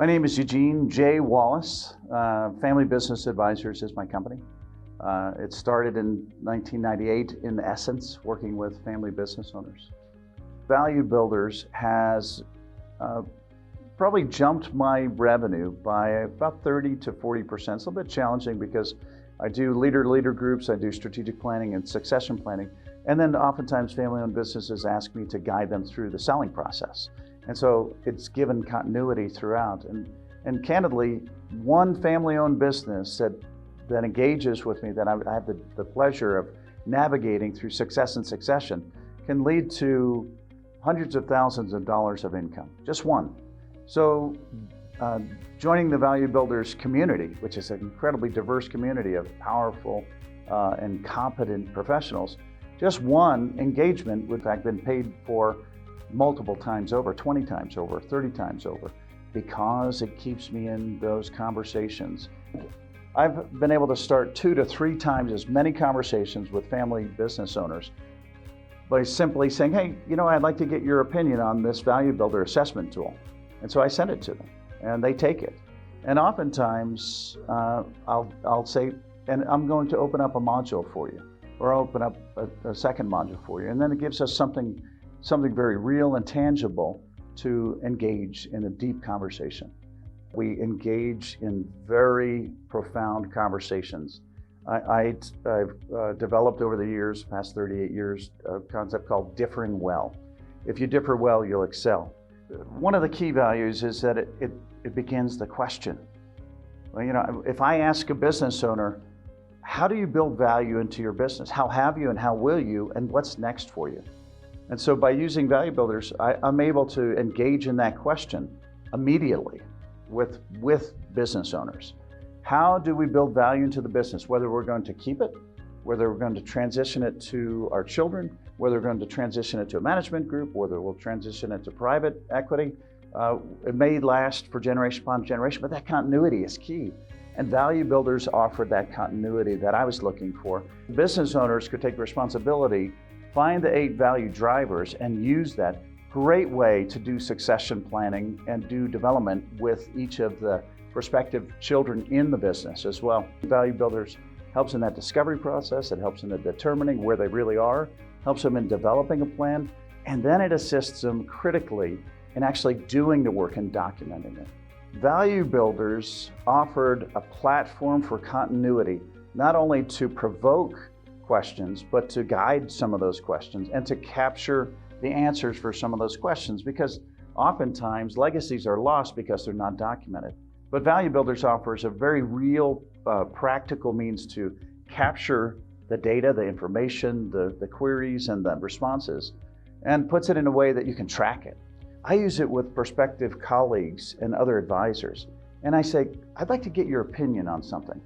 My name is Eugene Wallace. Family Business Advisors is my company. It started in 1998 in essence, working with family business owners. Value Builders has probably jumped my revenue by about 30 to 40%. It's a little bit challenging because I do leader groups, I do strategic planning and succession planning, and then oftentimes family-owned businesses ask me to guide them through the selling process. And so it's given continuity throughout. And candidly, one family-owned business that engages with me, that I have the pleasure of navigating through success and succession, can lead to hundreds of thousands of dollars of income, just one. So joining the Value Builders community, which is an incredibly diverse community of powerful and competent professionals, just one engagement would in fact been paid for multiple times over, 20 times over, 30 times over, because it keeps me in those conversations. I've been able to start 2 to 3 times as many conversations with family business owners by simply saying, hey, I'd like to get your opinion on this Value Builder assessment tool. And so I send it to them and they take it. And oftentimes I'll say, and I'm going to open up a module for you, or I'll open up a second module for you. And then it gives us something very real and tangible to engage in a deep conversation. We engage in very profound conversations. I've developed over the years, past 38 years, a concept called differing well. If you differ well, you'll excel. One of the key values is that it begins the question. Well, if I ask a business owner, how do you build value into your business? How have you and how will you, and what's next for you? And so by using Value Builders, I'm able to engage in that question immediately with business owners. How do we build value into the business? Whether we're going to keep it, whether we're going to transition it to our children, whether we're going to transition it to a management group, whether we'll transition it to private equity. It may last for generation upon generation, but that continuity is key. And Value Builders offered that continuity that I was looking for. Business owners could take responsibility, find the 8 value drivers, and use that. Great way to do succession planning and do development with each of the prospective children in the business as well. Value Builders helps in that discovery process, it helps in the determining where they really are, helps them in developing a plan, and then it assists them critically in actually doing the work and documenting it. Value Builders offered a platform for continuity, not only to provoke questions, but to guide some of those questions and to capture the answers for some of those questions, because oftentimes legacies are lost because they're not documented. But Value Builders offers a very real, practical means to capture the data, the information, the queries and the responses, and puts it in a way that you can track it. I use it with prospective colleagues and other advisors, and I say, I'd like to get your opinion on something.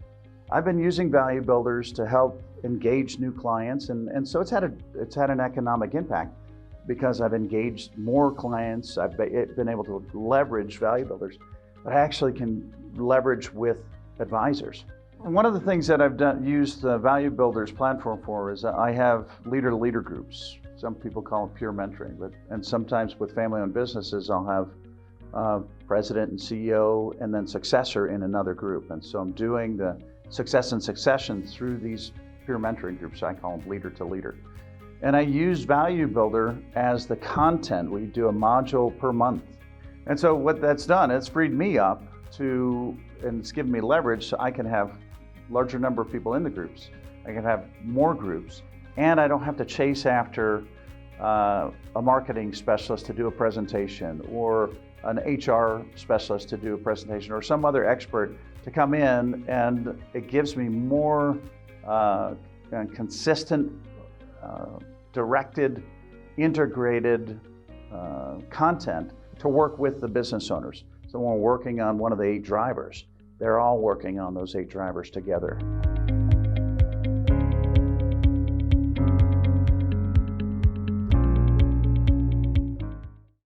I've been using Value Builders to help engage new clients, and so it's had an economic impact because I've engaged more clients. I've been able to leverage Value Builders, but I actually can leverage with advisors. One of the things that I've used the Value Builders platform for is that I have leader-to-leader groups. Some people call it peer mentoring, and sometimes with family-owned businesses, I'll have president and CEO and then successor in another group. And so I'm doing the success and succession through these peer mentoring groups. I call them leader-to-leader. And I use Value Builder as the content. We do a module per month. And so what that's done, it's freed me up and it's given me leverage so I can have larger number of people in the groups. I can have more groups, and I don't have to chase after a marketing specialist to do a presentation, or an HR specialist to do a presentation, or some other expert to come in, and it gives me more consistent, directed, integrated content to work with the business owners. So when we're working on one of the 8 drivers, they're all working on those 8 drivers together.